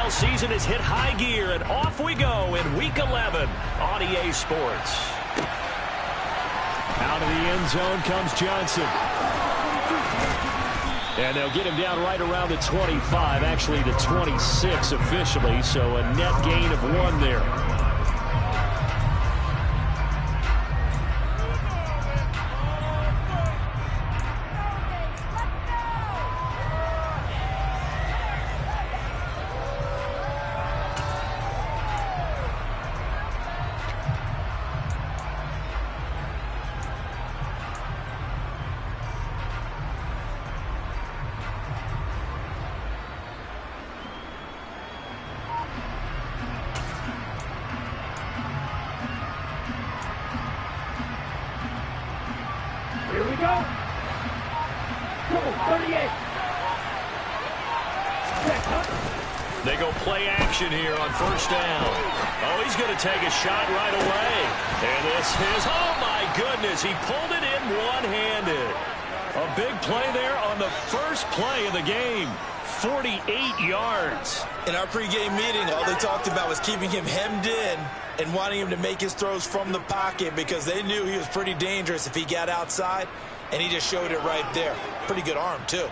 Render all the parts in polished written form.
Football season has hit high gear, and off we go in Week 11 on EA Sports. Out of the end zone comes Johnson. And they'll get him down right around the 25, actually the 26 officially, so a net gain of 1 there. Here we go. Go, 38. They go play action here on first down. Oh, he's going to take a shot right away. And this is, oh my goodness, he pulled it in one-handed. A big play there on the first play of the game. 48 yards. In our pregame meeting, all they talked about was keeping him hemmed in and wanting him to make his throws from the pocket because they knew he was pretty dangerous if he got outside, and he just showed it right there. Pretty good arm, too.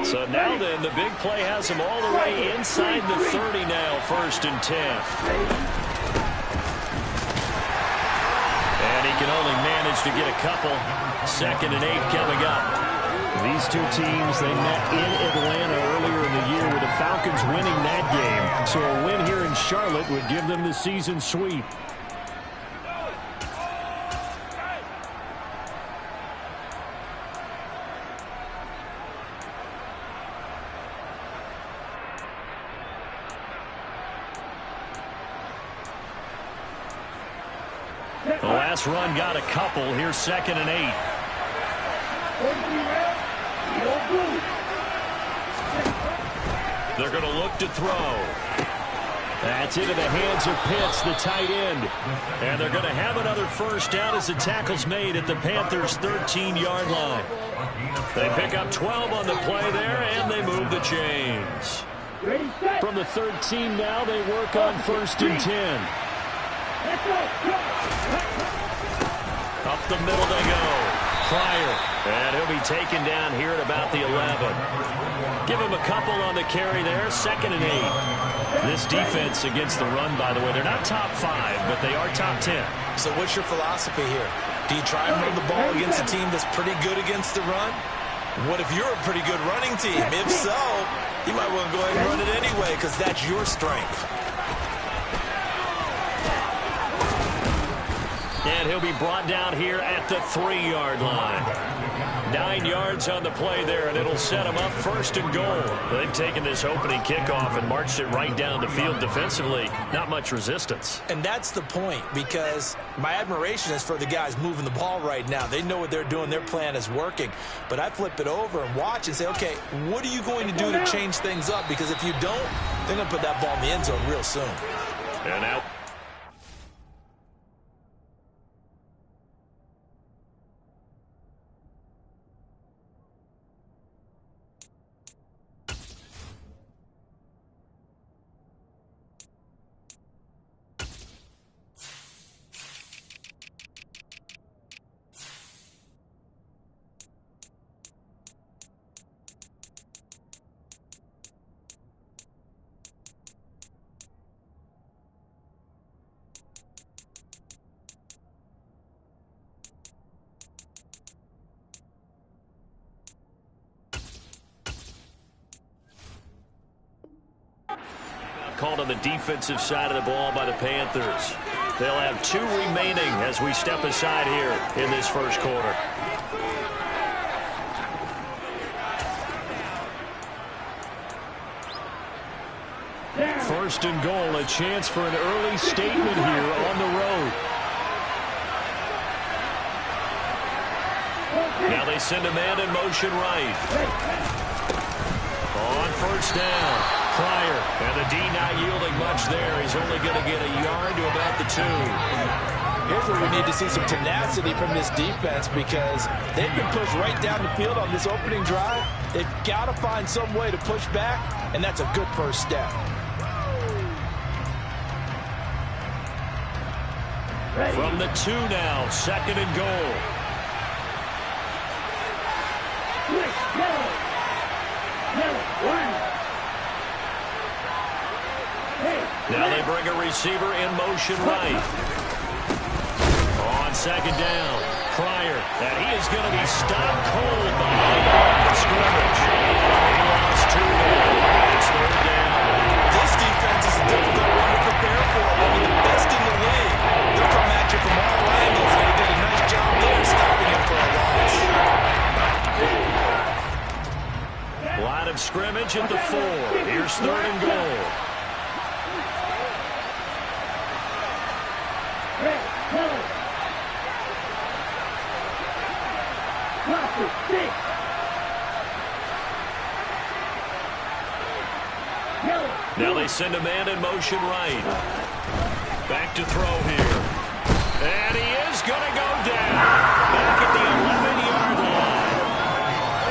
So now then, the big play has him all the way inside the 30 now, 1st and 10. And he can only manage to get a couple. 2nd and 8 coming up. These two teams, they met in Atlanta earlier in the year with the Falcons winning that game. So a win here in Charlotte would give them the season sweep. The last run got a couple. Here's 2nd and 8. They're going to look to throw. That's into the hands of Pitts, the tight end. And they're going to have another first down as the tackle's made at the Panthers' 13-yard line. They pick up 12 on the play there, and they move the chains. From the 13 now, they work on 1st and 10. Up the middle they go. Pryor. And he'll be taken down here at about the 11. Give him a couple on the carry there. 2nd and 8. This defense against the run, by the way, they're not top 5, but they are top 10. So what's your philosophy here? Do you try and run the ball against a team that's pretty good against the run? What if you're a pretty good running team? If so, you might want to go ahead and run it anyway because that's your strength. And he'll be brought down here at the 3-yard line. 9 yards on the play there, and it'll set them up 1st and goal. They've taken this opening kickoff and marched it right down the field defensively. Not much resistance. And that's the point, because my admiration is for the guys moving the ball right now. They know what they're doing. Their plan is working. But I flip it over and watch and say, okay, what are you going to do to change things up? Because if you don't, they're going to put that ball in the end zone real soon. And out. Called on the defensive side of the ball by the Panthers. They'll have 2 remaining as we step aside here in this first quarter. First and goal, a chance for an early statement here on the road. Now they send a man in motion right. On first down, Pryor. And the D not yielding much there. He's only going to get a yard to about the 2. Here's where we need to see some tenacity from this defense because they've been pushed right down the field on this opening drive. They've got to find some way to push back, and that's a good first step. From the 2 now, 2nd and goal. Now they bring a receiver in motion right. On 2nd down, Pryor, and he is going to be stopped cold behind the line of scrimmage. He lost 2 there. It's 3rd down. This defense is a difficult one to prepare for. One of the best in the league. They'll come at you from all angles, and they did a nice job there stopping him for a loss. Line of scrimmage at the 4. Here's 3rd and goal. Now they send a man in motion right. Back to throw here. And he is going to go down. Back at the 11-yard line.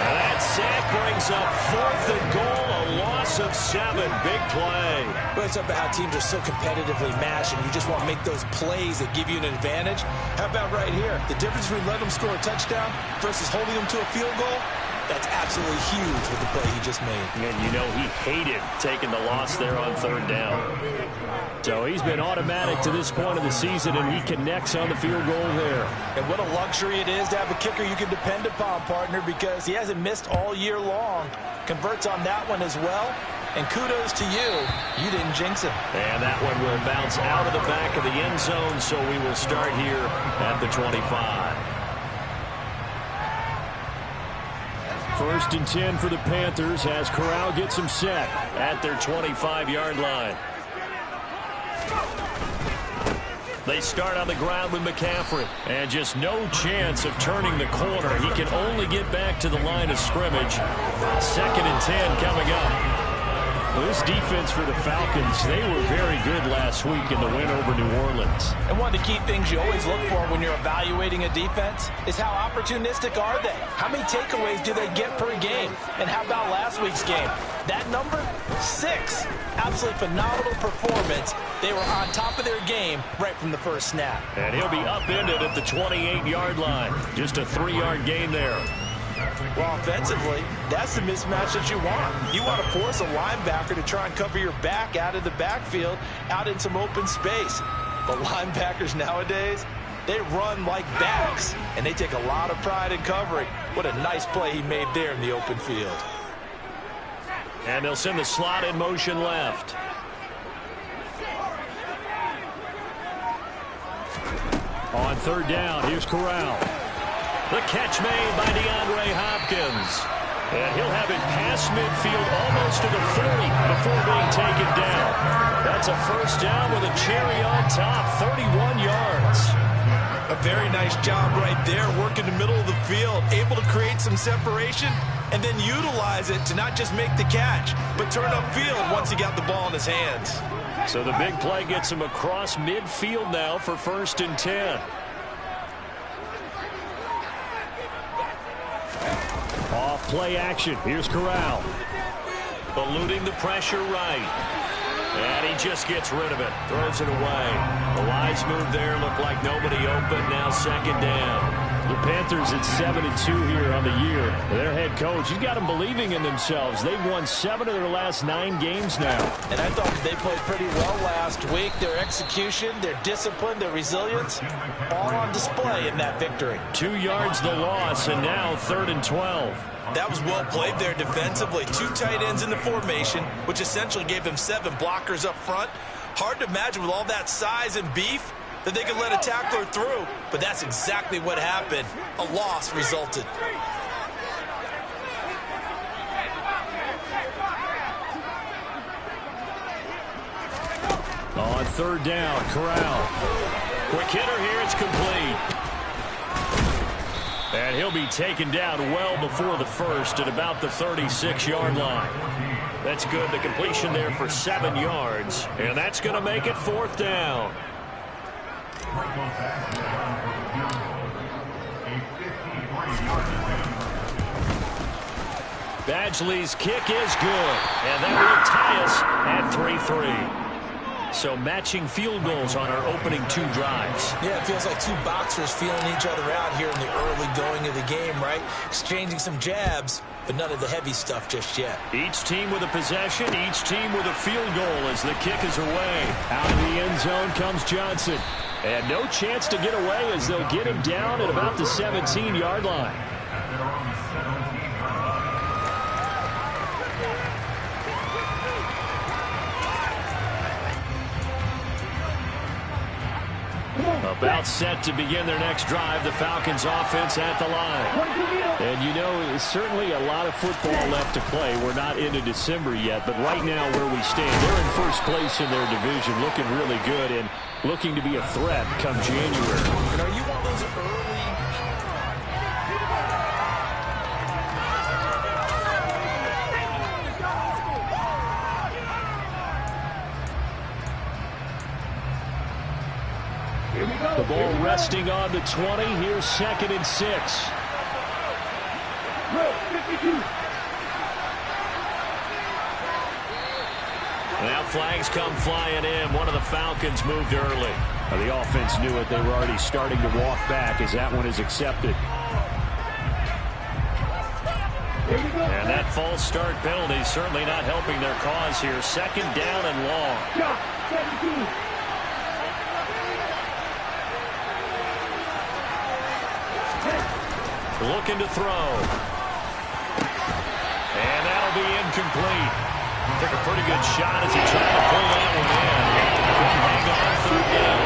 And that sack brings up 4th and goal, a loss of 7. Big play. But it's about how teams are so competitively matched, and you just want to make those plays that give you an advantage. How about right here? The difference between letting them score a touchdown versus holding them to a field goal, that's absolutely huge with the play he just made. And you know he hated taking the loss there on 3rd down. So he's been automatic to this point of the season, and he connects on the field goal there. And what a luxury it is to have a kicker you can depend upon, partner, because he hasn't missed all year long. Converts on that one as well. And kudos to you. You didn't jinx him. And that one will bounce out of the back of the end zone, so we will start here at the 25. 1st and 10 for the Panthers as Corral gets them set at their 25-yard line. They start on the ground with McCaffrey. And just no chance of turning the corner. He can only get back to the line of scrimmage. 2nd and 10 coming up. Well, this defense for the Falcons, they were very good last week in the win over New Orleans. And one of the key things you always look for when you're evaluating a defense is how opportunistic are they? How many takeaways do they get per game? And how about last week's game? That number, 6. Absolutely phenomenal performance. They were on top of their game right from the first snap. And he'll be upended at the 28-yard line. Just a 3-yard gain there. Well, offensively, that's the mismatch that you want. You want to force a linebacker to try and cover your back out of the backfield, out in some open space. But linebackers nowadays, they run like backs, and they take a lot of pride in covering. What a nice play he made there in the open field. And they'll send the slot in motion left. On 3rd down, here's Corral. The catch made by DeAndre Hopkins. And he'll have it past midfield almost to the 40 before being taken down. That's a 1st down with a cherry on top, 31 yards. A very nice job right there, working the middle of the field, able to create some separation and then utilize it to not just make the catch, but turn upfield once he got the ball in his hands. So the big play gets him across midfield now for 1st and 10. Off play action. Here's Corral. Eluding the pressure right. And he just gets rid of it. Throws it away. The wise move there. Looked like nobody open. Now 2nd down. The Panthers at 7-2 here on the year. Their head coach, he's got them believing in themselves. They've won 7 of their last 9 games now. And I thought they played pretty well last week. Their execution, their discipline, their resilience, all on display in that victory. 2 yards the loss, and now 3rd and 12. That was well played there defensively. 2 tight ends in the formation, which essentially gave them 7 blockers up front. Hard to imagine with all that size and beef that they could let a tackler through, but that's exactly what happened. A loss resulted. On 3rd down, Corral. Quick hitter here, it's complete. And he'll be taken down well before the first at about the 36-yard line. That's good. The completion there for 7 yards. And that's going to make it 4th down. Badgley's kick is good. And that will tie us at 3-3. So matching field goals on our opening 2 drives. Yeah, it feels like 2 boxers feeling each other out here in the early going of the game, right? Exchanging some jabs, but none of the heavy stuff just yet. Each team with a possession, each team with a field goal as the kick is away. Out of the end zone comes Johnson. And no chance to get away as they'll get him down at about the 17-yard line. About set to begin their next drive, the Falcons offense at the line. And you know, certainly a lot of football left to play. We're not into December yet, but right now where we stand, they're in first place in their division, looking really good and looking to be a threat come January. And are you one of those early... The ball resting on the 20. Here's 2nd and 6. Now flags come flying in. One of the Falcons moved early. The offense knew it. They were already starting to walk back as that one is accepted. And that false start penalty certainly not helping their cause here. 2nd down and long. Looking to throw. And that'll be incomplete. Took a pretty good shot as he tried to pull that one in. Couldn't hang on 3rd down.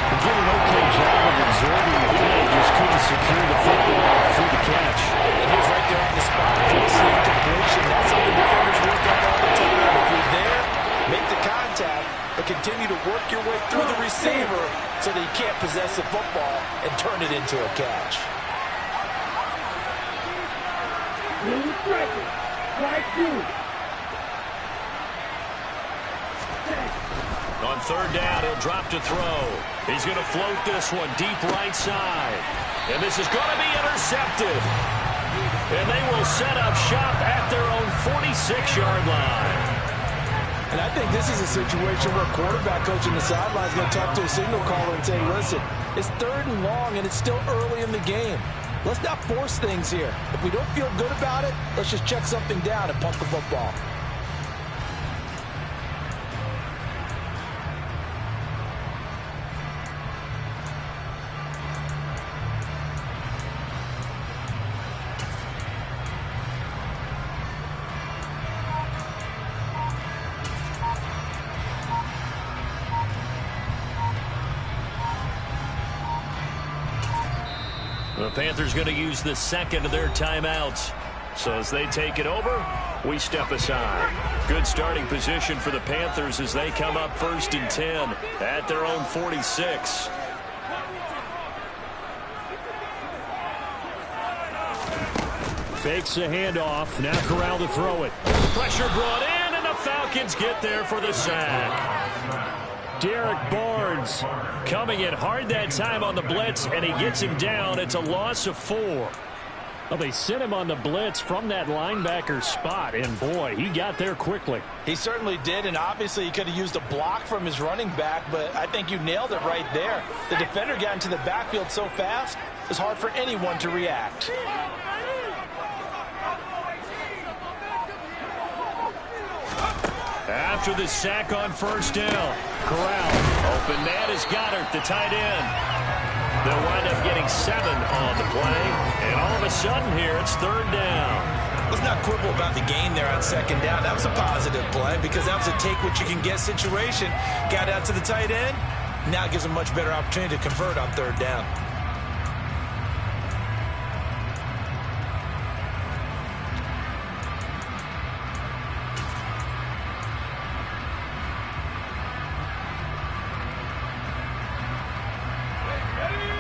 He did an okay job of absorbing the play. Just couldn't secure the football through the catch. And he was right there on the spot. Forcing completion. That's something defenders work on all the time. If you're there, make the contact, but continue to work your way through the receiver so that you can't possess the football and turn it into a catch. On 3rd down, he'll drop to throw. He's going to float this one deep right side. And this is going to be intercepted. And they will set up shop at their own 46-yard line. And I think this is a situation where quarterback coach in the sideline is going to talk to a signal caller and say, listen, it's 3rd and long and it's still early in the game. Let's not force things here. If we don't feel good about it, let's just check something down and punt the football. The Panthers going to use the 2nd of their timeouts. So as they take it over, we step aside. Good starting position for the Panthers as they come up 1st and 10 at their own 46. Fakes a handoff. Now Corral to throw it. Pressure brought in, and the Falcons get there for the sack. Derek Barnes coming in hard that time on the blitz, and he gets him down. It's a loss of 4. Well, they sent him on the blitz from that linebacker spot, and boy, he got there quickly. He certainly did, and obviously he could have used a block from his running back, but I think you nailed it right there. The defender got into the backfield so fast, it's hard for anyone to react. After the sack on 1st down, Corral. Open man is Goddard, the tight end. They'll wind up getting 7 on the play. And all of a sudden here, it's 3rd down. Let's not quibble about the gain there on 2nd down. That was a positive play because that was a take-what-you-can-get situation. Got out to the tight end. Now it gives them a much better opportunity to convert on 3rd down.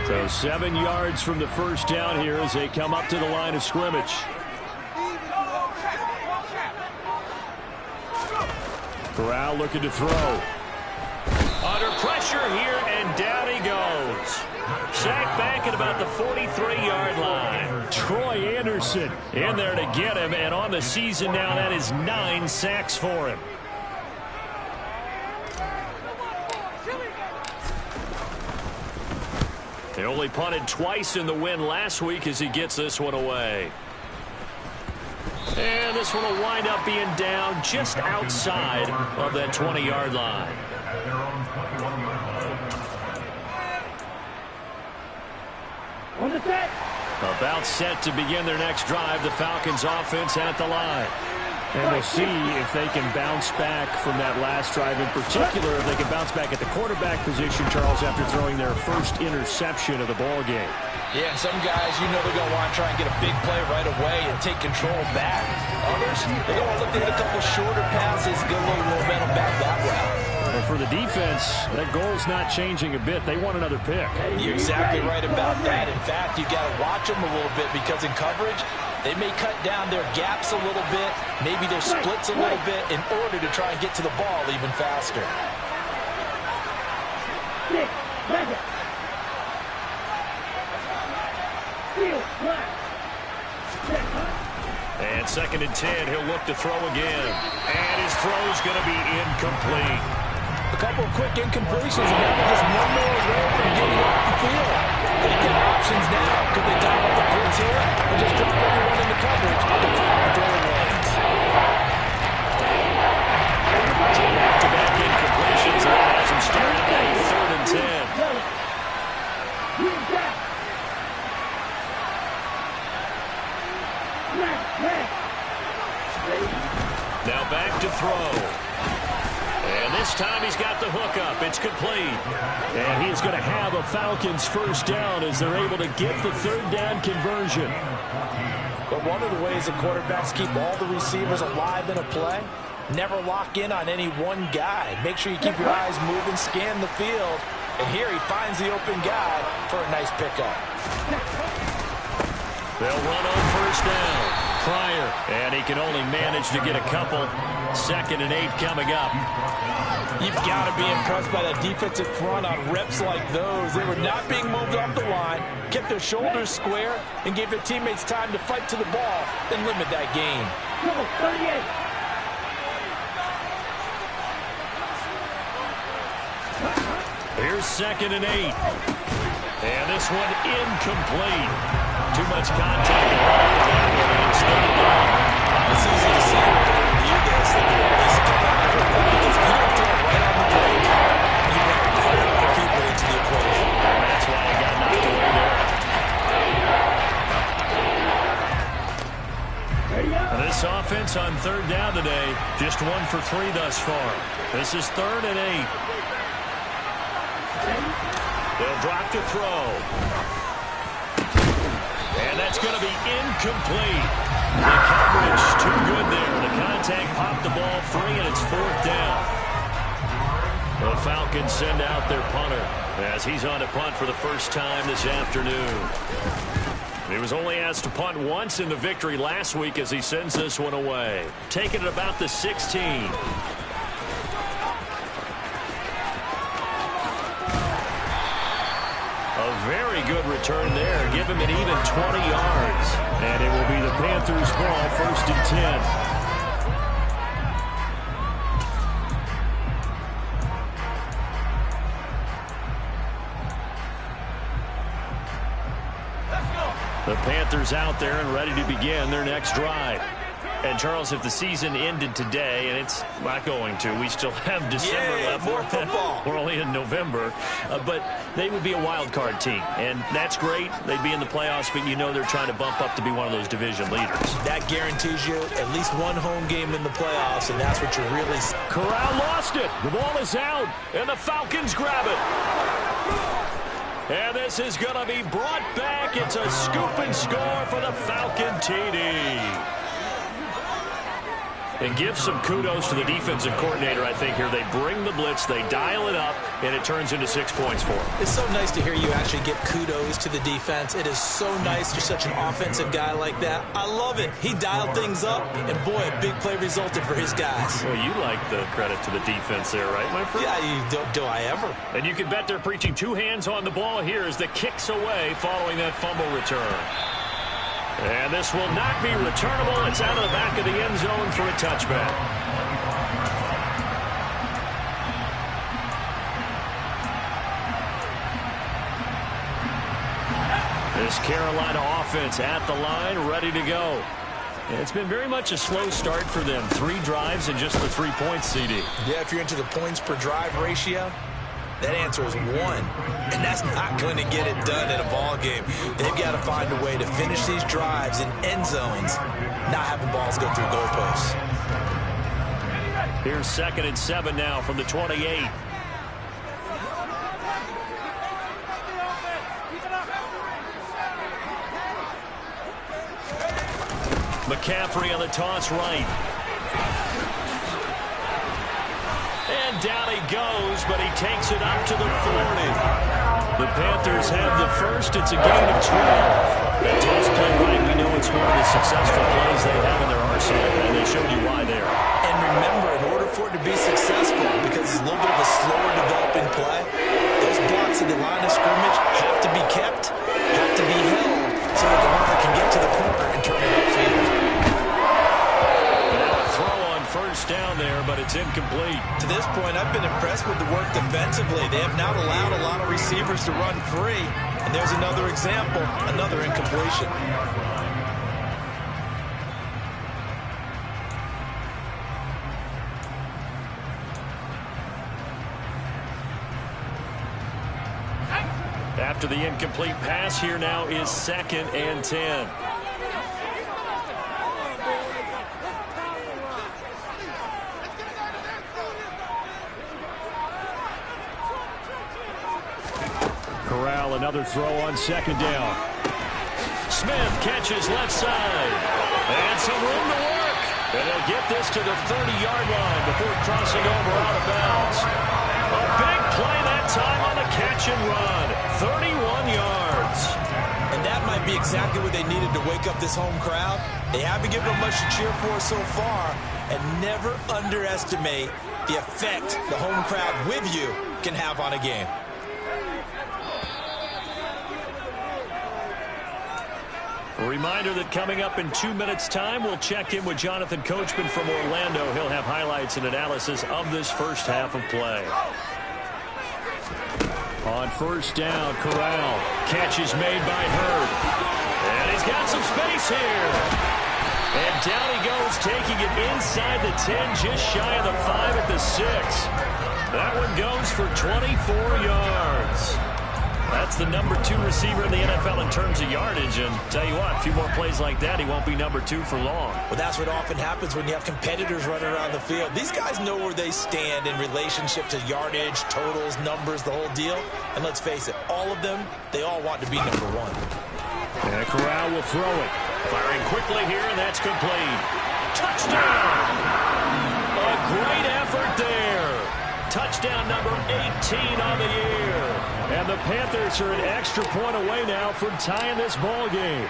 So So 7 yards from the first down here as they come up to the line of scrimmage. Corral looking to throw. Under pressure here, and down he goes. Sacked back at about the 43-yard line. Troy Anderson in there to get him, and on the season now, that is 9 sacks for him. They only punted twice in the win last week as he gets this one away. And this one will wind up being down just outside of that 20-yard line. About set to begin their next drive, the Falcons offense at the line. And we'll see if they can bounce back from that last drive, in particular if they can bounce back at the quarterback position, Charles, after throwing their first interception of the ball game. Yeah, some guys, you know they're going to want to try and get a big play right away and take control back. Others, they're going to look to hit a couple shorter passes, get a little momentum back that route. But for the defense, that goal's not changing a bit. They want another pick. You're exactly right about that. In fact, you got to watch them a little bit because in coverage, they may cut down their gaps a little bit, maybe their splits a little bit in order to try and get to the ball even faster. And 2nd and 10, he'll look to throw again. And his throw's going to be incomplete. A couple of quick incompletions, and now they're just one more away from getting off the field. They get options now. Could they dial up the blitz here or just drop everyone into coverage to clear the throwing lanes? Back-to-back incompletions, and that has him started at 3rd and 10. Now back to throw. And this time he's got the hook up. It's complete. And he's going to have a Falcons first down as they're able to get the 3rd down conversion. But one of the ways that quarterbacks keep all the receivers alive in a play, never lock in on any one guy. Make sure you keep your eyes moving, scan the field. And here he finds the open guy for a nice pickup. They'll run on first down. Pryor, and he can only manage to get a couple. 2nd and 8 coming up. You've got to be impressed by that defensive front on reps like those. They were not being moved off the line, kept their shoulders square, and gave their teammates time to fight to the ball and limit that gain. 38. Here's 2nd and 8. And this one incomplete. Too much contact. It's 3rd down. It's easy to see when they review this that they're at least come out for it because if you don't throw it right on the plate, you bring quite a lot of people into the equation. And that's why he got knocked away there. This offense on 3rd down today, just 1 for 3 thus far. This is 3rd and 8. They'll drop to throw. And that's going to be incomplete. The coverage too good there. The contact popped the ball free, and it's 4th down. The Falcons send out their punter as he's on to punt for the first time this afternoon. He was only asked to punt once in the victory last week as he sends this one away. Taking it about the 16. A very good return there. Give him an even 20 yards. And it will be the Panthers' ball, 1st and 10. The Panthers out there and ready to begin their next drive. And, Charles, if the season ended today, and it's not going to, we still have December left. More football. We're only in November. But they would be a wild card team. And that's great. They'd be in the playoffs, but you know they're trying to bump up to be one of those division leaders. That guarantees you at least one home game in the playoffs, and that's what you're really... Corral lost it. The ball is out, and the Falcons grab it. And this is going to be brought back. It's a scoop and score for the Falcon TD. And give some kudos to the defensive coordinator, I think, here. They bring the blitz, they dial it up, and it turns into 6 points for them. It's so nice to hear you actually give kudos to the defense. It is so nice you're such an offensive guy like that. I love it. He dialed things up, and boy, a big play resulted for his guys. Well, you like the credit to the defense there, right, my friend? Yeah, do I ever? And you can bet they're preaching 2 hands on the ball here as the kick's away following that fumble return. And this will not be returnable. It's out of the back of the end zone for a touchback. This Carolina offense at the line, ready to go. And it's been very much a slow start for them. 3 drives and just the 3 points, CD. Yeah, if you're into the points per drive ratio, that answer is 1. And that's not going to get it done in a ball game. They've got to find a way to finish these drives in end zones, not having balls go through goalposts. Here's 2nd and 7 now from the 28. McCaffrey on the toss right. And down he goes, but he takes it up to the 40. The Panthers have the first. It's a gain of 12. That toss play right, we know it's one of the successful plays they have in their arsenal, and they showed you why there. And remember, in order for it to be successful, because it's a little bit of a slower developing play, those blocks at the line of scrimmage have to be kept, have to be held, so that the runner can get to the corner and turn it upfield. First down there, but it's incomplete. To this point, I've been impressed with the work defensively. They have not allowed a lot of receivers to run free. And there's another example, another incompletion. After the incomplete pass, here now is 2nd and 10. Corral, another throw on 2nd down. Smith catches left side. And some room to work. And they'll get this to the 30-yard line before crossing over out of bounds. A big play that time on the catch and run. 31 yards. And that might be exactly what they needed to wake up this home crowd. They haven't given them much to cheer for so far. And never underestimate the effect the home crowd with you can have on a game. A reminder that coming up in 2 minutes' time, we'll check in with Jonathan Coachman from Orlando. He'll have highlights and analysis of this first half of play. On first down, Corral. Catch is made by Hurd. And he's got some space here. And down he goes, taking it inside the 10, just shy of the 5 at the 6. That one goes for 24 yards. That's the number 2 receiver in the NFL in terms of yardage. And tell you what, a few more plays like that, he won't be number 2 for long. Well, that's what often happens when you have competitors running around the field. These guys know where they stand in relationship to yardage, totals, numbers, the whole deal. And let's face it, all of them, they all want to be number 1. And Corral will throw it. Firing quickly here, and that's complete. Touchdown! A great effort there. Touchdown number 18 on the year. And the Panthers are an extra point away now from tying this ball game.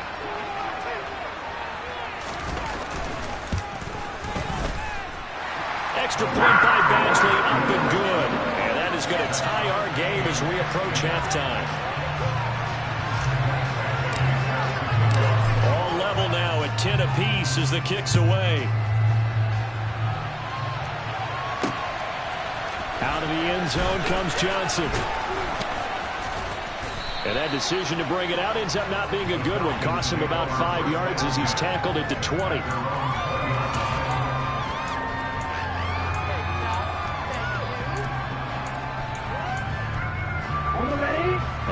Extra point by Badgley, up and good. And that is going to tie our game as we approach halftime. All level now at 10 apiece as the kick's away. Out of the end zone comes Johnson. And that decision to bring it out ends up not being a good one. Costs him about 5 yards as he's tackled at the 20.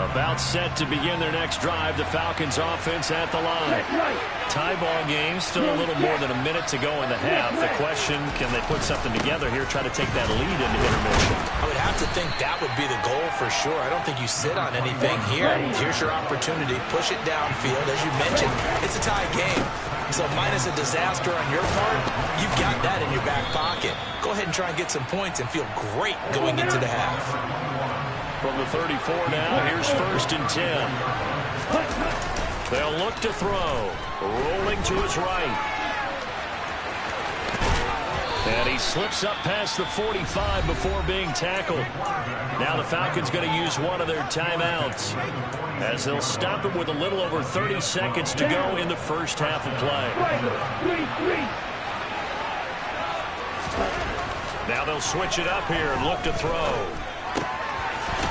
About set to begin their next drive. The Falcons offense at the line. Tie ball game. Still a little more than a minute to go in the half. The question, can they put something together here, try to take that lead into intermission? I would have to think that would be the goal for sure. I don't think you sit on anything here. Here's your opportunity. Push it downfield. As you mentioned, it's a tie game. So minus a disaster on your part, you've got that in your back pocket. Go ahead and try and get some points and feel great going into the half. From the 34 now, here's 1st and 10. They'll look to throw. Rolling to his right. And he slips up past the 45 before being tackled. Now the Falcons going to use one of their timeouts, as they'll stop him with a little over 30 seconds to go in the first half of play. Now they'll switch it up here and look to throw.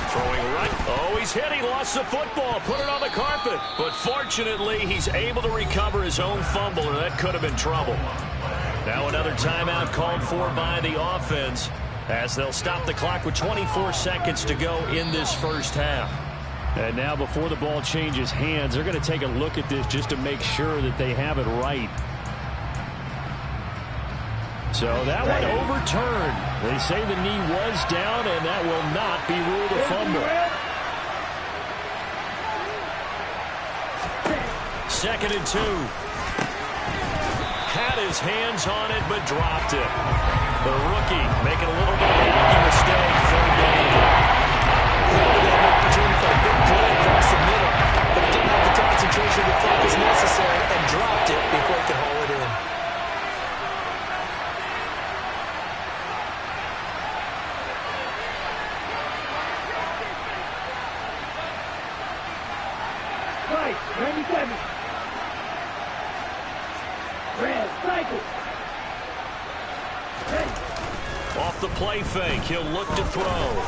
Throwing right. Oh, he's hit. He lost the football. Put it on the carpet. But fortunately, he's able to recover his own fumble, or that could have been trouble. Now another timeout called for by the offense, as they'll stop the clock with 24 seconds to go in this first half. And now before the ball changes hands, they're going to take a look at this just to make sure that they have it right. So that one overturned. They say the knee was down, and that will not be ruled a fumble. 2nd and 2. Had his hands on it, but dropped it. The rookie making a little bit of a rookie mistake. 3rd down. He had an opportunity for a big play across the middle, but he didn't have the concentration to focus necessary and dropped it before he could hold it in. Right, 97. Red, cycle. Off the play fake, he'll look to throw.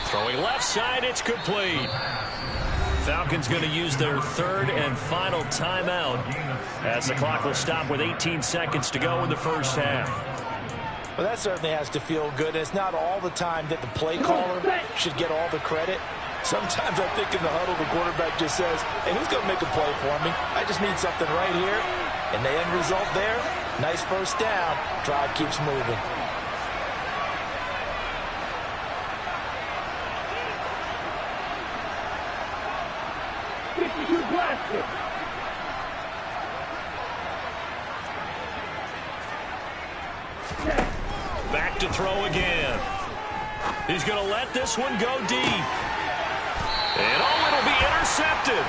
Throwing left side, it's complete. Falcons going to use their 3rd and final timeout, as the clock will stop with 18 seconds to go in the first half. Well, that certainly has to feel good. It's not all the time that the play caller should get all the credit. Sometimes I think in the huddle, the quarterback just says, hey, who's going to make a play for me? I just need something right here. And the end result there, nice first down. Drive keeps moving. Back to throw again. He's going to let this one go deep. And oh, it'll be intercepted.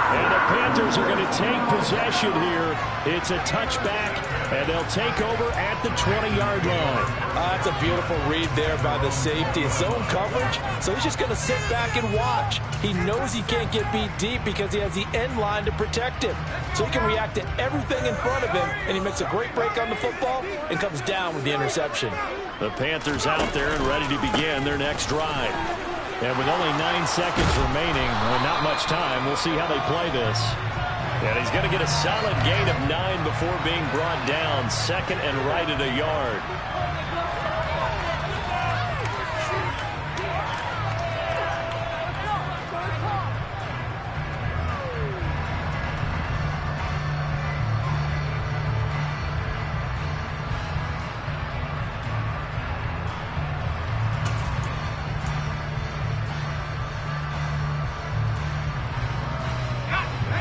And the Panthers are going to take possession here. It's a touchback, and they'll take over at the 20-yard line. That's a beautiful read there by the safety. It's zone coverage, so he's just going to sit back and watch. He knows he can't get beat deep because he has the end line to protect him. So he can react to everything in front of him, and he makes a great break on the football and comes down with the interception. The Panthers out there and ready to begin their next drive. And with only 9 seconds remaining, not much time, we'll see how they play this. And he's going to get a solid gain of 9 before being brought down. 2nd and right at a yard.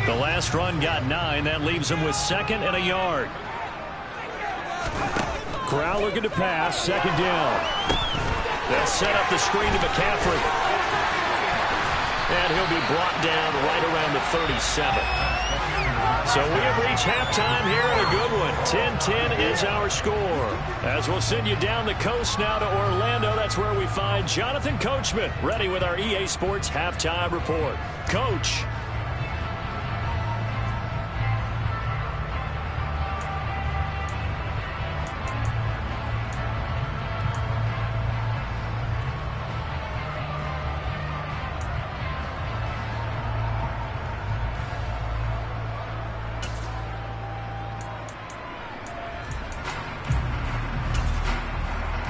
The last run got 9. That leaves him with 2nd and a yard. Corral looking to pass. 2nd down. They'll set up the screen to McCaffrey. And he'll be brought down right around the 37. So we have reached halftime here in a good one. 10-10 is our score. As we'll send you down the coast now to Orlando, that's where we find Jonathan Coachman, ready with our EA Sports Halftime Report. Coach.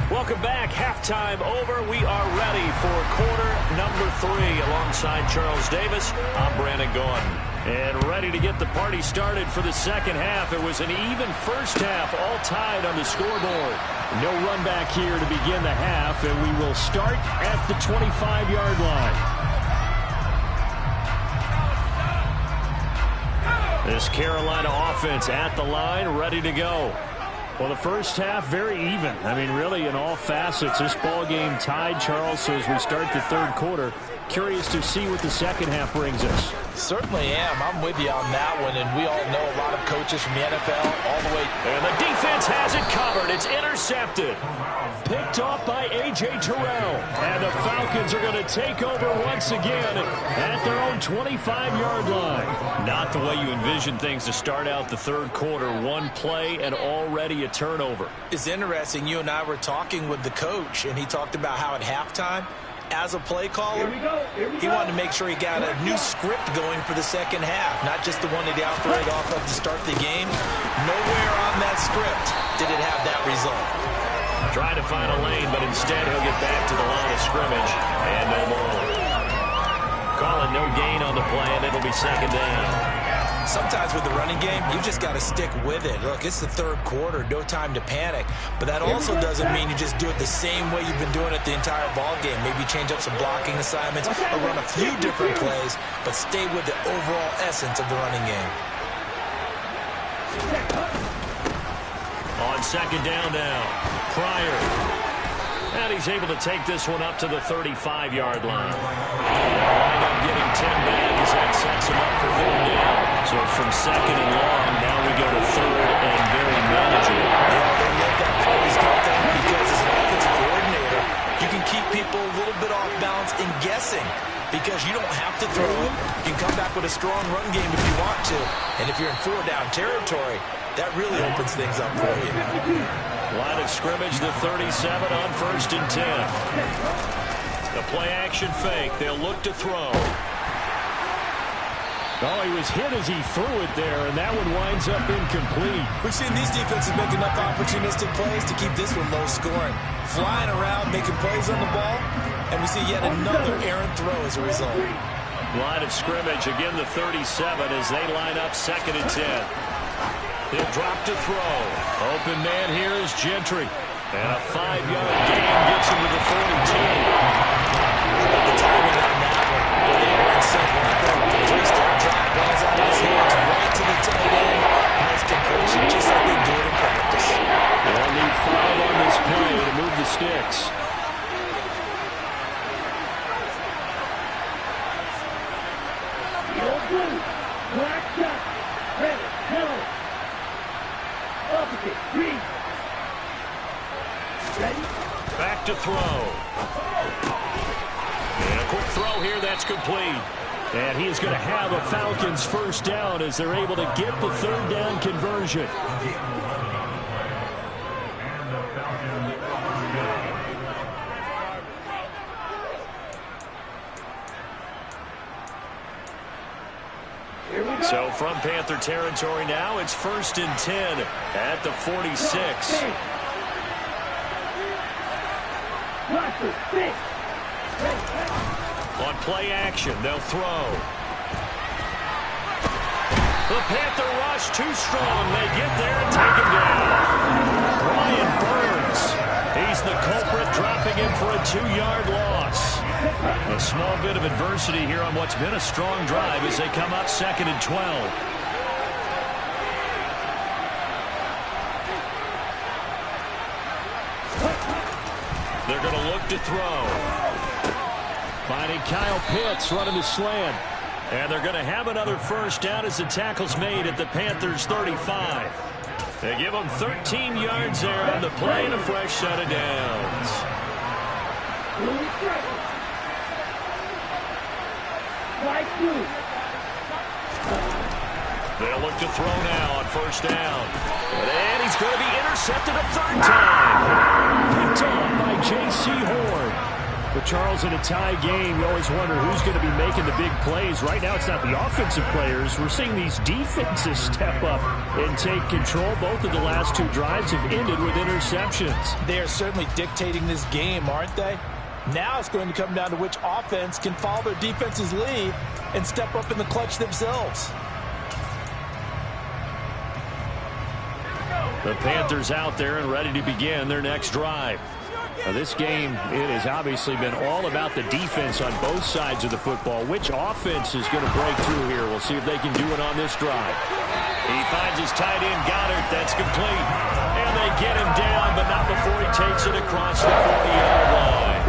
Welcome back. Halftime over. We are ready for quarter number 3 alongside Charles Davis. I'm Brandon Gordon. And ready to get the party started for the second half. It was an even first half, all tied on the scoreboard. No run back here to begin the half, and we will start at the 25-yard line. This Carolina offense at the line, ready to go. Well, the first half, very even. I mean, really, in all facets, this ball game tied, Charles. So as we start the third quarter, curious to see what the second half brings us. Certainly am. I'm with you on that one, and we all know a lot of coaches from the NFL all the way. And the defense has it covered. It's intercepted. Picked off by A.J. Terrell. And the Falcons are going to take over once again at their own 25-yard line. Not the way you envision things to start out the third quarter. One play and already a turnover. It's interesting. You and I were talking with the coach, and he talked about how at halftime, as a play caller, he wanted to make sure he got a new script going for the second half, not just the one that he operated off of to start the game. Nowhere on that script did it have that result. Trying to find a lane, but instead he'll get back to the line of scrimmage and no more. Calling no gain on the play, and it'll be second down. Sometimes with the running game, you just got to stick with it. Look, it's the third quarter, no time to panic. But that also doesn't mean you just do it the same way you've been doing it the entire ball game. Maybe change up some blocking assignments or run a few different plays, but stay with the overall essence of the running game. On second down now, Pryor. And he's able to take this one up to the 35-yard line. Wind up getting 10 back as that sets him up for third down. So from second and long, now we go to third and very manageable. Yeah, they love that plays come down because as an offensive coordinator, you can keep people a little bit off balance and guessing because you don't have to throw it. You can come back with a strong run game if you want to. And if you're in four-down territory, that really opens things up for you. Line of scrimmage, the 37 on 1st and 10. The play-action fake. They'll look to throw. Oh, he was hit as he threw it there, and that one winds up incomplete. We've seen these defenses make enough opportunistic plays to keep this one low scoring. Flying around, making plays on the ball, and we see yet another errant throw as a result. Line of scrimmage, again the 37 as they line up 2nd and 10. He'll drop to throw. Open man here is Gentry. And a 5-yard gain gets him to the 42. The timing on that one. They were in sync right there. Three-step drop, runs out of his hands right to the tight end. Nice completion, just like they do it in practice. They'll need 5 on this play to move the sticks. Black shot. Red, yellow. Opposite, green. Ready? Back to throw. And a quick throw here, that's complete. And he is going to have a Falcons first down as they're able to get the third down conversion. So from Panther territory now, it's 1st and 10 at the 46. On play action, they'll throw. The Panther rush too strong. They get there and take him down. Brian Burns. He's the culprit, dropping him for a 2-yard loss. A small bit of adversity here on what's been a strong drive as they come up 2nd and 12. They're going to look to throw. Finding Kyle Pitts running the slant. And they're going to have another first down as the tackle's made at the Panthers' 35. They give them 13 yards there on the play and a fresh set of downs. They'll look to throw now on first down. And he's going to be intercepted a third time. Picked off by J.C. Horn. But Charles, in a tie game, you always wonder who's going to be making the big plays. Right now, it's not the offensive players. We're seeing these defenses step up and take control. Both of the last 2 drives have ended with interceptions. They are certainly dictating this game, aren't they? Now it's going to come down to which offense can follow their defense's lead and step up in the clutch themselves. The Panthers out there and ready to begin their next drive. Now this game, it has obviously been all about the defense on both sides of the football. Which offense is going to break through here? We'll see if they can do it on this drive. He finds his tight end, Goddard. That's complete. And they takes it across the 40-yard line.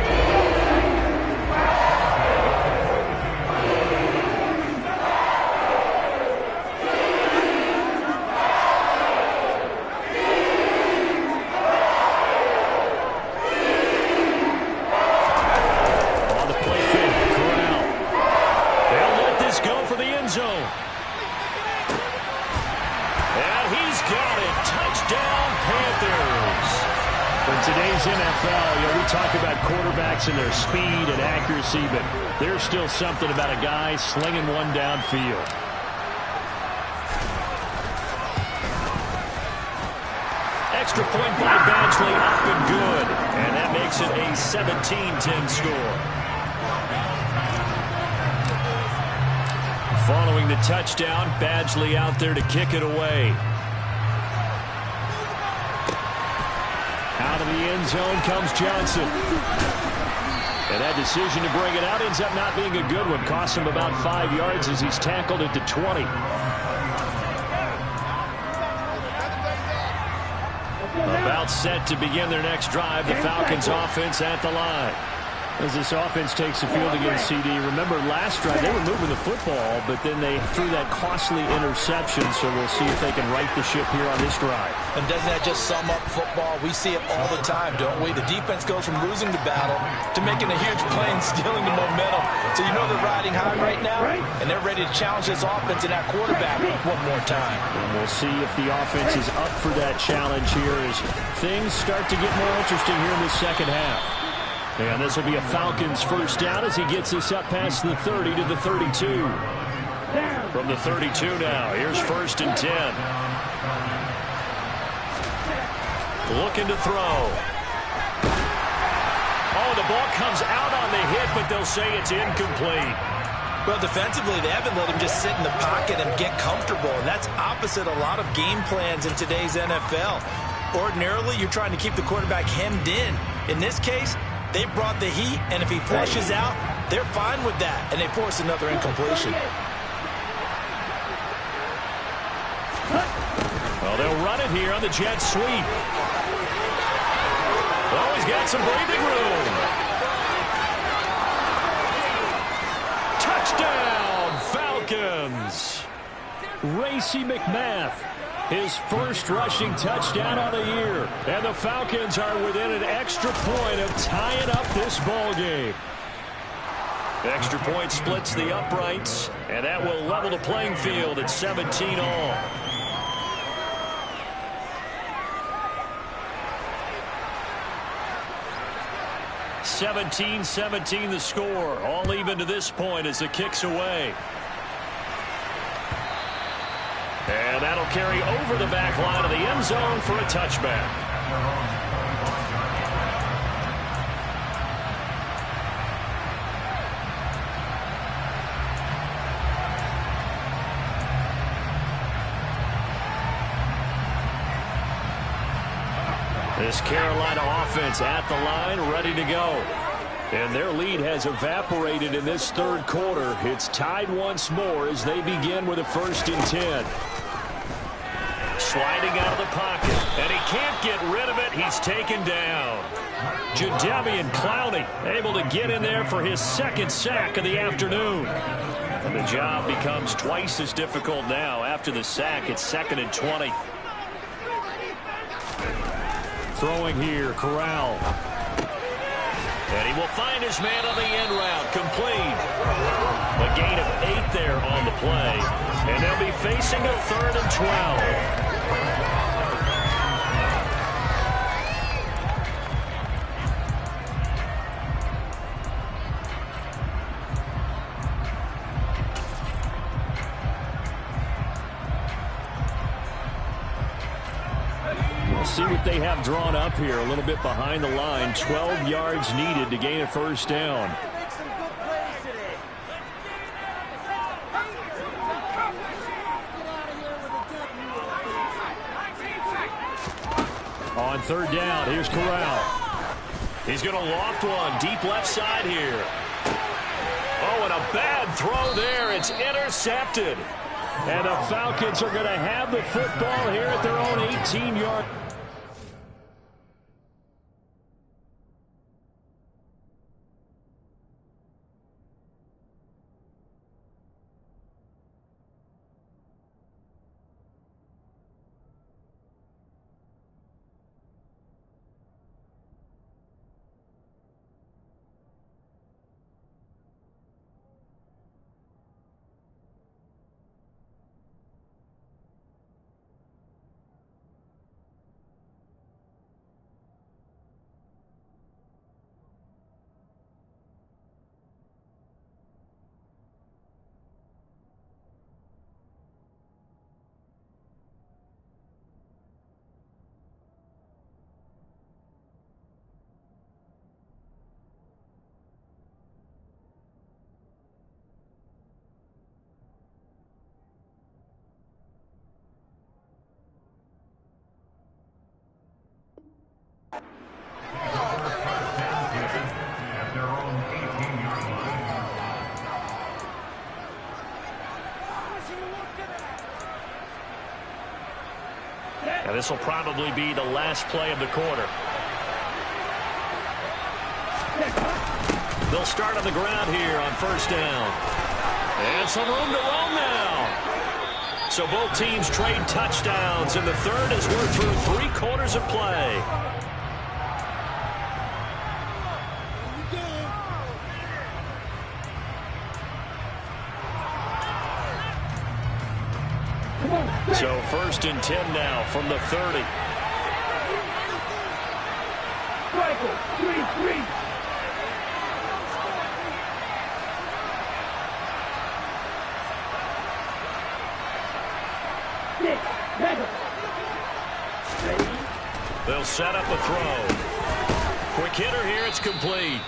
On the play fake, Corral. They'll let this go for the end zone. And he's got it. Touchdown, Panthers. In today's NFL, we talk about quarterbacks and their speed and accuracy, but there's still something about a guy slinging one downfield. Extra point by Badgley, up and good. And that makes it a 17-10 score. Following the touchdown, Badgley out there to kick it away. Out of the end zone comes Johnson. And that decision to bring it out ends up not being a good one. Cost him about 5 yards as he's tackled at the 20. About set to begin their next drive. The Falcons offense at the line. As this offense takes the field against CD, remember last drive they were moving the football, but then they threw that costly interception, so we'll see if they can right the ship here on this drive. And doesn't that just sum up football? We see it all the time, don't we? The defense goes from losing the battle to making a huge play and stealing the momentum. So you know they're riding high right now, and they're ready to challenge this offense and that quarterback one more time. And we'll see if the offense is up for that challenge here as things start to get more interesting here in the second half. And this will be a Falcons first down as he gets this up past the 30 to the 32. From the 32 now, here's 1st and 10. Looking to throw. Oh, the ball comes out on the hit, but they'll say it's incomplete. Well, defensively, they haven't let him just sit in the pocket and get comfortable, and that's opposite a lot of game plans in today's NFL. Ordinarily, you're trying to keep the quarterback hemmed in. In this case, they brought the heat, and if he flushes out, they're fine with that, and they force another incompletion. Well, they'll run it here on the jet sweep. Oh, he's got some breathing room. Touchdown, Falcons. Racey McMath. His first rushing touchdown of the year. And the Falcons are within an extra point of tying up this ball game. The extra point splits the uprights, and that will level the playing field at 17 all. (17-17) the score. All even to this point as the kick's away. And that'll carry over the back line of the end zone for a touchback. This Carolina offense at the line, ready to go. And their lead has evaporated in this third quarter. It's tied once more as they begin with a 1st and 10. Sliding out of the pocket, and he can't get rid of it. He's taken down. Jadeveon Clowney able to get in there for his 2nd sack of the afternoon. And the job becomes twice as difficult now after the sack. It's 2nd and 20. Throwing here, Corral. And he will find his man on the end route. Complete. A gain of 8 there on the play. And they'll be facing a 3rd and 12. See what they have drawn up here a little bit behind the line. 12 yards needed to gain a 1st down. On 3rd down, here's Corral. He's going to loft one deep left side here. Oh, and a bad throw there. It's intercepted. And the Falcons are going to have the football here at their own 18-yard. This will probably be the last play of the quarter. They'll start on the ground here on first down. And some room to roam now. So both teams trade touchdowns, and the third as we're through 3 quarters of play. So first and 10 now from the 30. Michael, 3-3. They'll set up a throw. Quick hitter here. It's complete.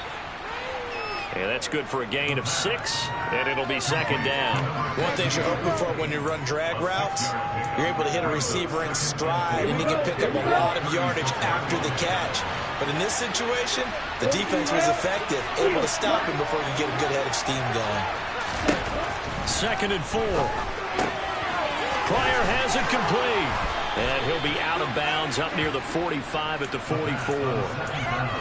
And that's good for a gain of 6, and it'll be second down. One thing you're hoping for when you run drag routes, you're able to hit a receiver in stride, and you can pick up a lot of yardage after the catch. But in this situation, the defense was effective, able to stop him before he could get a good head of steam going. Second and 4. Pryor has it complete. And he'll be out of bounds up near the 45 at the 44.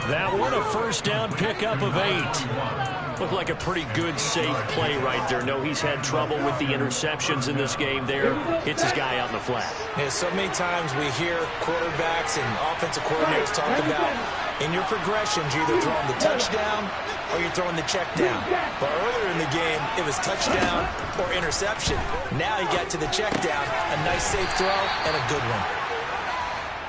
That one a first down pickup of 8. Looked like a pretty good, safe play right there. No, he's had trouble with the interceptions in this game there. Hits his guy out in the flat. Yeah, so many times we hear quarterbacks and offensive coordinators talk about in your progressions, you're either throwing the touchdown or you're throwing the check down. But earlier in the game, it was touchdown or interception. Now he got to the check down, a nice safe throw, and a good one.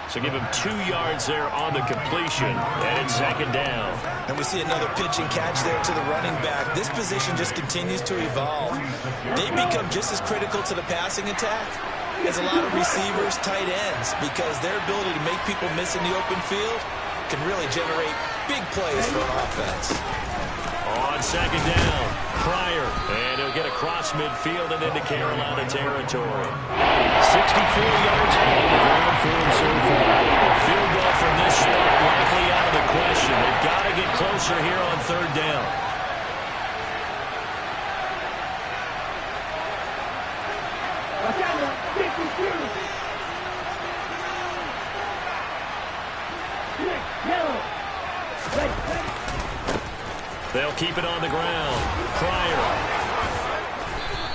So give him 2 yards there on the completion, and it's second down. And we see another pitch and catch there to the running back. This position just continues to evolve. They become just as critical to the passing attack as a lot of receivers, tight ends, because their ability to make people miss in the open field can really generate big plays for an offense. On second down, Pryor, and he'll get across midfield and into Carolina territory. 64 yards on the ground for him so far. A field goal from this spot likely out of the question. They've got to get closer here on third down. They'll keep it on the ground. Pryor.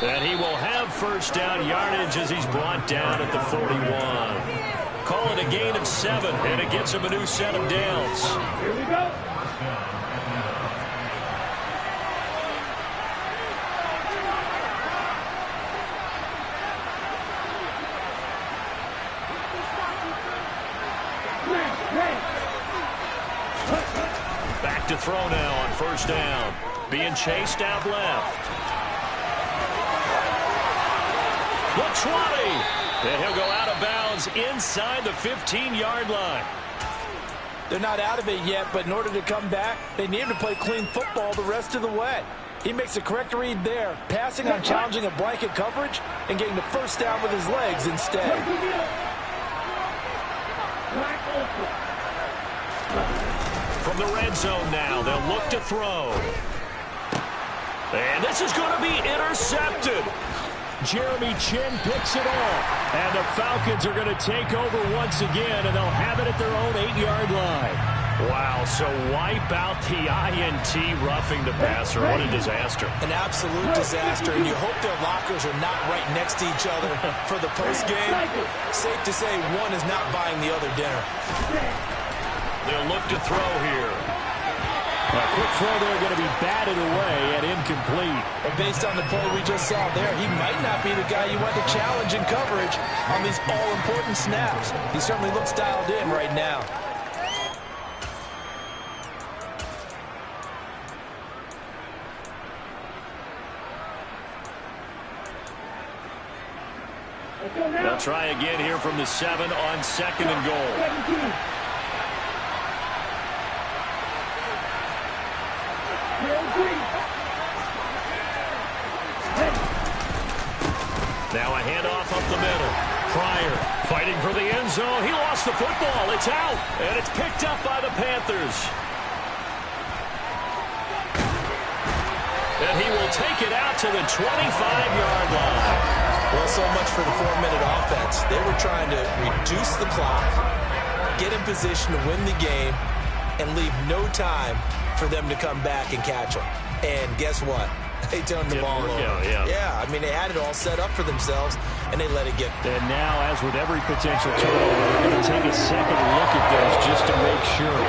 And he will have first down yardage as he's brought down at the 41. Call it a gain of 7, and it gets him a new set of downs. Here we go. Back to throw now on first down. Being chased out left. The 20. And he'll go out of bounds inside the 15-yard line. They're not out of it yet, but in order to come back, they need to play clean football the rest of the way. He makes a correct read there, passing on challenging a blanket coverage and getting the first down with his legs instead. From the red zone now, they'll look to throw. And this is going to be intercepted. Jeremy Chin picks it off. And the Falcons are going to take over once again, and they'll have it at their own 8-yard line. Wow, so wipe out the INT roughing the passer. What a disaster. An absolute disaster, and you hope their lockers are not right next to each other for the postgame. Safe to say one is not buying the other dinner. They'll look to throw here. A quick throw there going to be batted away and incomplete. And based on the play we just saw there, he might not be the guy you want to challenge in coverage on these all-important snaps. He certainly looks dialed in right now. They'll try again here from the 7 on second and goal. Now a handoff up the middle. Pryor fighting for the end zone. He lost the football. It's out, and it's picked up by the Panthers. And he will take it out to the 25-yard line. Well, so much for the 4-minute offense. They were trying to reduce the clock, get in position to win the game, and leave no time for them to come back and catch them. And guess what? They turned the ball over. Yeah, I mean, they had it all set up for themselves, and they let it get. And now, as with every potential turnover, we're going to take a second look at those just to make sure.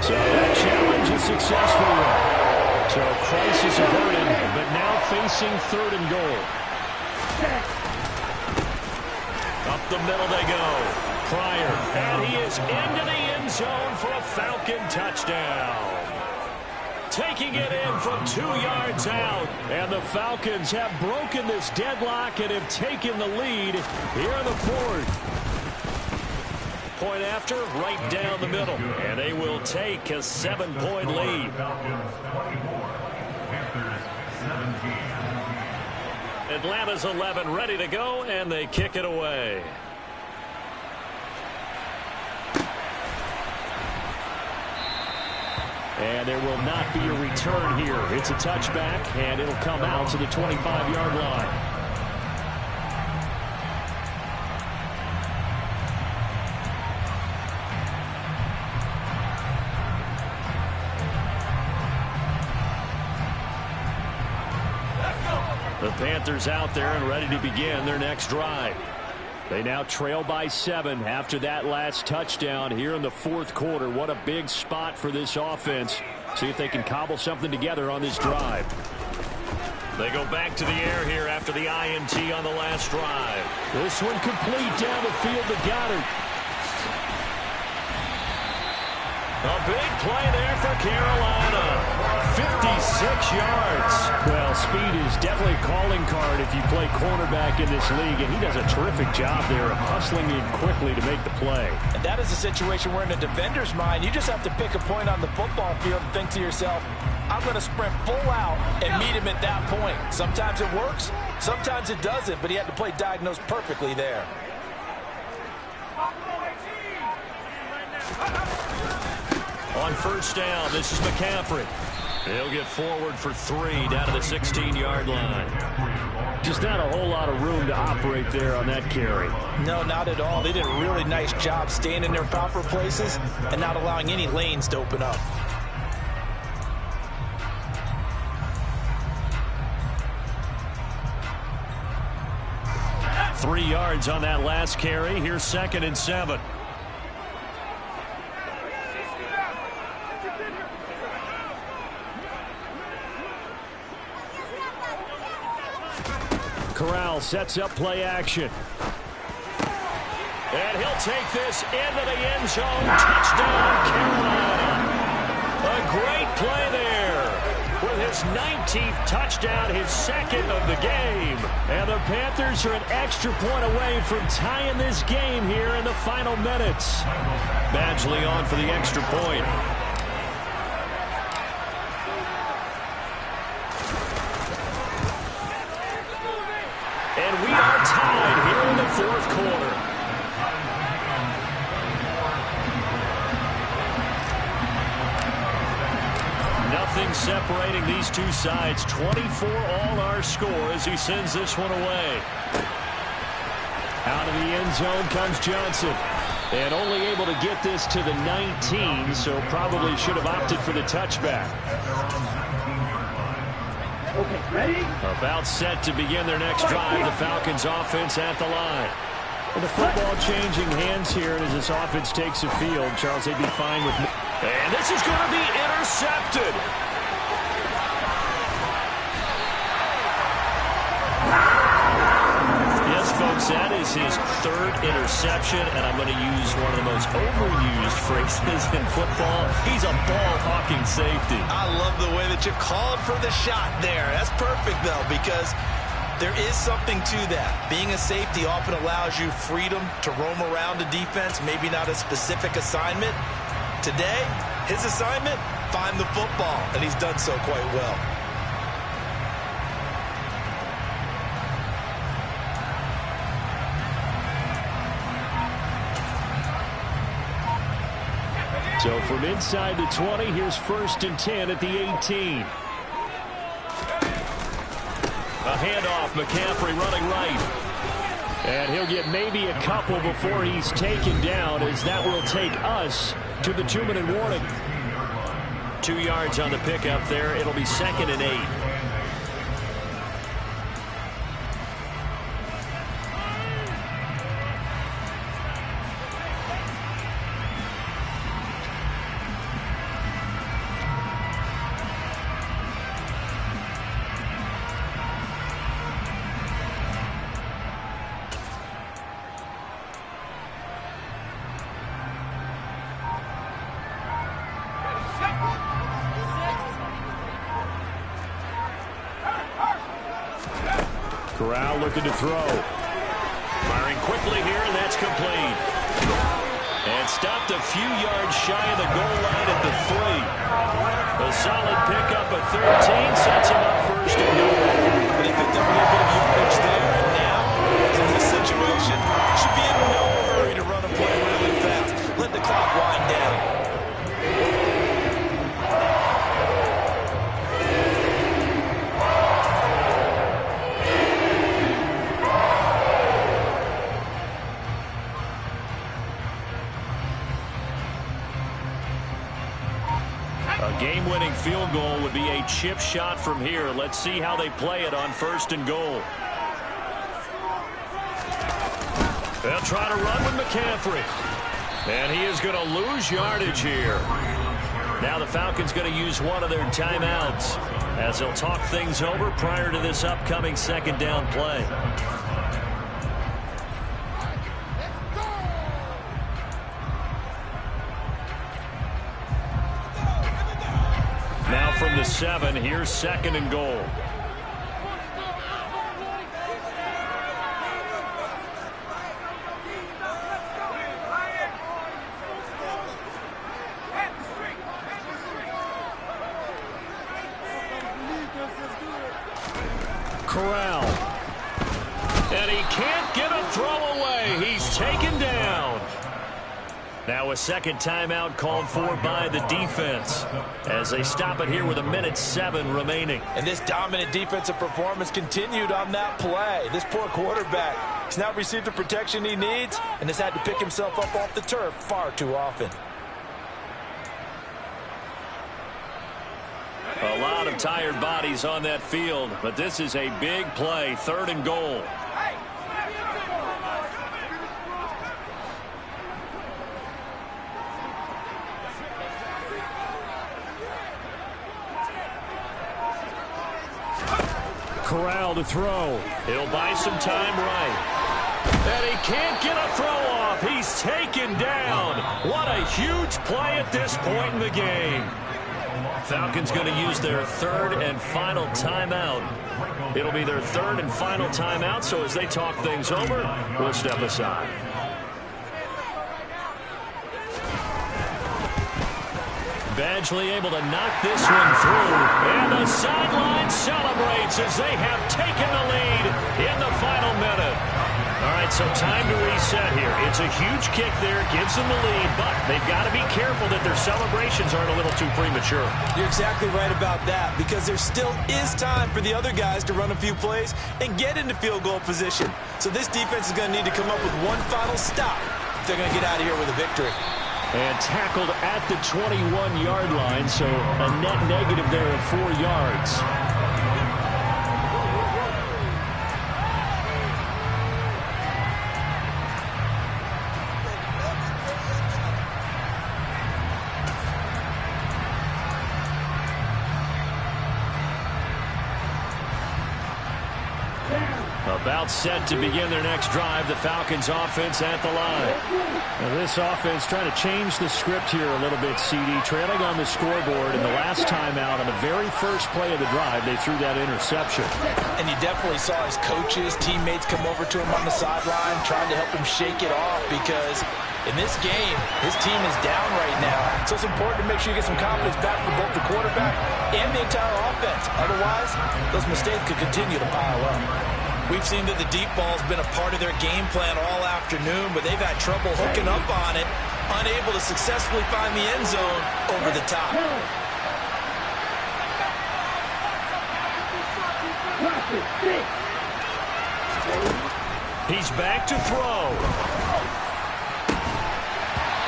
So that challenge is successful. So crisis averted, but now facing 3rd and goal. Up the middle they go. Pryor, and he is into the end zone for a Falcon touchdown. Taking it in from 2 yards out. And the Falcons have broken this deadlock and have taken the lead here in the 4th. Point after, right down the middle. And they will take a 7-point lead. Atlanta's 11 ready to go, and they kick it away. And there will not be a return here. It's a touchback, and it'll come out to the 25-yard line. The Panthers out there and ready to begin their next drive. They now trail by 7 after that last touchdown here in the 4th quarter. What a big spot for this offense. See if they can cobble something together on this drive. They go back to the air here after the INT on the last drive. This one complete down the field to Goddard. A big play there for Carolina. 56 yards. Well, speed is definitely a calling card if you play cornerback in this league, and he does a terrific job there of hustling in quickly to make the play. And that is a situation where in a defender's mind, you just have to pick a point on the football field and think to yourself, I'm going to sprint full out and meet him at that point. Sometimes it works, sometimes it doesn't, but he had to play diagnosed perfectly there. On first down, this is McCaffrey. He'll get forward for 3 down to the 16-yard line. Just not a whole lot of room to operate there on that carry. No, not at all. They did a really nice job staying in their proper places and not allowing any lanes to open up. Three yards on that last carry. Here's 2nd and 7. Corral sets up play action. And he'll take this into the end zone. Touchdown, Carolina. A great play there. With his 19th touchdown, his 2nd of the game. And the Panthers are an extra point away from tying this game here in the final minutes. Badgley on for the extra point. And we are tied here in the 4th quarter. Nothing separating these two sides. 24 all our score as he sends this one away. Out of the end zone comes Johnson. And only able to get this to the 19, so probably should have opted for the touchback. Okay, ready? About set to begin their next drive. The Falcons offense at the line. Well, the football changing hands here as this offense takes the field. Charles, they'd be fine with me. And this is going to be intercepted. Yes, folks, that is his 3rd interception, and I'm going to use one of the most overused phrases in football. He's a ball-hawking safety. I love the way that you called for the shot there. That's perfect, though, because there is something to that. Being a safety often allows you freedom to roam around the defense, maybe not a specific assignment. Today, his assignment, find the football, and he's done so quite well. So from inside the 20, here's 1st and 10 at the 18. A handoff, McCaffrey running right. And he'll get maybe a couple before he's taken down, as that will take us to the 2-minute warning. 2 yards on the pickup there. It'll be 2nd and 8. Corral looking to throw. Firing quickly here, and that's complete. And stopped a few yards shy of the goal line at the 3. A solid pickup of 13 sets him up 1st and goal. But he picked up a little bit of yardage there, and now, in this situation, should be in no hurry to run a play really fast. Let the clock wind down. A game-winning field goal would be a chip shot from here. Let's see how they play it on 1st and goal. They'll try to run with McCaffrey. And he is going to lose yardage here. Now the Falcons going to use one of their timeouts as they'll talk things over prior to this upcoming 2nd down play. Now from the 7, here's 2nd and goal. Corral. And he can't get a throw away. He's taken down. Now a 2nd timeout called for by the defense as they stop it here with 1:07 remaining. And this dominant defensive performance continued on that play. This poor quarterback has now received the protection he needs and has had to pick himself up off the turf far too often. A lot of tired bodies on that field, but this is a big play, 3rd and goal. Corral to throw. He'll buy some time right. And he can't get a throw off. He's taken down. What a huge play at this point in the game. Falcons going to use their 3rd and final timeout. It'll be their 3rd and final timeout, so as they talk things over, we'll step aside. Badgley able to knock this one through. And the sideline celebrates as they have taken the lead in the final minute. All right, so time to reset here. It's a huge kick there, gives them the lead, but they've got to be careful that their celebrations aren't a little too premature. You're exactly right about that, because there still is time for the other guys to run a few plays and get into field goal position. So this defense is going to need to come up with one final stop if they're going to get out of here with a victory. And tackled at the 21-yard line, so a net negative there of 4 yards. About set to begin their next drive. The Falcons offense at the line. Now this offense trying to change the script here a little bit, CD. Trailing on the scoreboard in the last timeout on the very first play of the drive, they threw that interception. And you definitely saw his coaches, teammates come over to him on the sideline trying to help him shake it off, because in this game, his team is down right now. So it's important to make sure you get some confidence back for both the quarterback and the entire offense. Otherwise, those mistakes could continue to pile up. We've seen that the deep ball's been a part of their game plan all afternoon, but they've had trouble hooking up on it. unable to successfully find the end zone over the top. He's back to throw.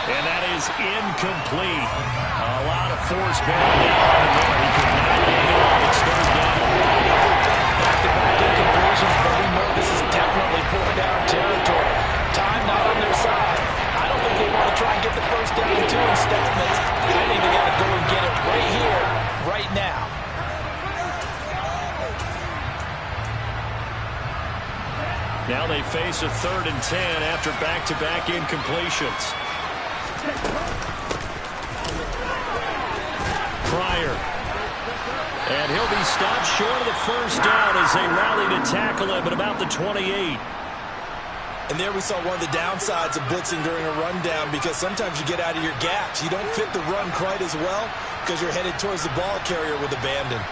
And that is incomplete. A lot of force bearing down on there. He could not hang it on. It's third down. Back-to-back incompletions, but we know this is definitely fourth-down territory. Time not on their side. I don't think they want to try and get the first down in 2 installments. I think they got to go and get it right here, right now. Now they face a 3rd and 10 after back-to-back incompletions. Pryor. And he'll be stopped short of the first down as they rally to tackle him at about the 28. And there we saw one of the downsides of blitzing during a rundown, because sometimes you get out of your gaps. You don't fit the run quite as well because you're headed towards the ball carrier with abandon.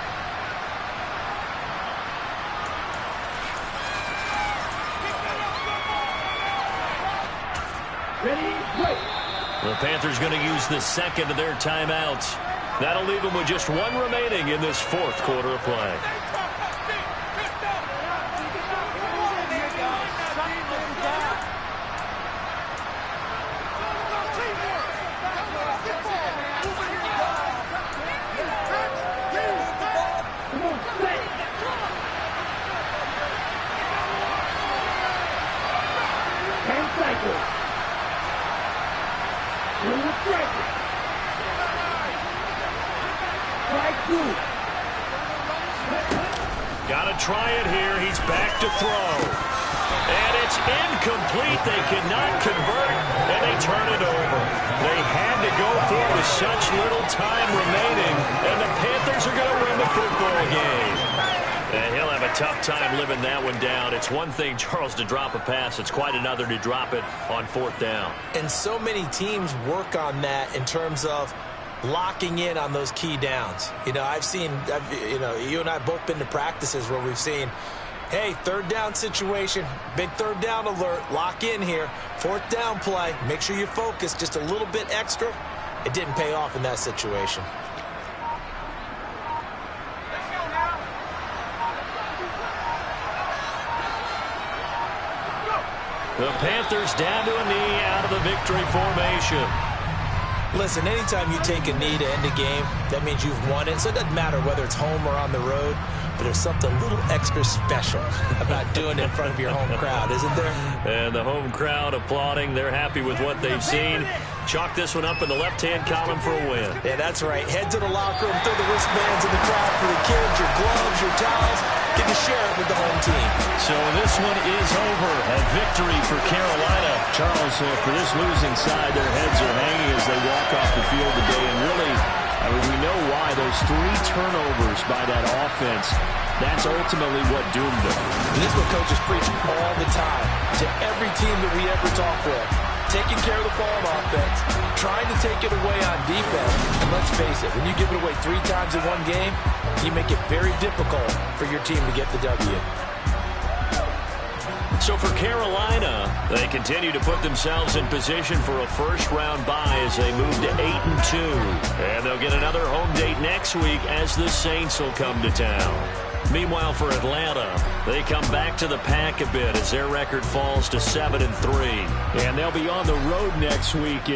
The Panthers going to use the second of their timeouts. That'll leave them with just one remaining in this 4th quarter of play. Got to try it here. He's back to throw. And it's incomplete. They cannot convert, and they turn it over. They had to go for it with such little time remaining, and the Panthers are going to win the football game. And he'll have a tough time living that one down. It's one thing, Charles, to drop a pass. It's quite another to drop it on 4th down. And so many teams work on that in terms of locking in on those key downs. You know, you and I have both been to practices where we've seen, hey, 3rd down situation, big 3rd down alert, lock in here, 4th down play, make sure you focus just a little bit extra. It didn't pay off in that situation. The Panthers down to a knee out of the victory formation. Listen, anytime you take a knee to end a game, that means you've won it. So it doesn't matter whether it's home or on the road, but there's something a little extra special about doing it in front of your home crowd, isn't there? And the home crowd applauding. They're happy with what they've seen. Chalk this one up in the left-hand column for a win. Yeah, that's right. Head to the locker room, throw the wristbands in the crowd for the kids, your gloves, your towels. Get to share it with the home team. So this one is over. A victory for Carolina. Charles, for this losing side, their heads are hanging as they walk off the field today. And really, I mean, we know why. Those 3 turnovers by that offense, that's ultimately what doomed them. And this is what coaches preach all the time to every team that we ever talk with. Taking care of the ball on offense, trying to take it away on defense. And let's face it, when you give it away 3 times in one game, you make it very difficult for your team to get the W. So for Carolina, they continue to put themselves in position for a first-round bye as they move to 8-2. And they'll get another home date next week as the Saints will come to town. Meanwhile, for Atlanta, they come back to the pack a bit as their record falls to 7-3. And they'll be on the road next week.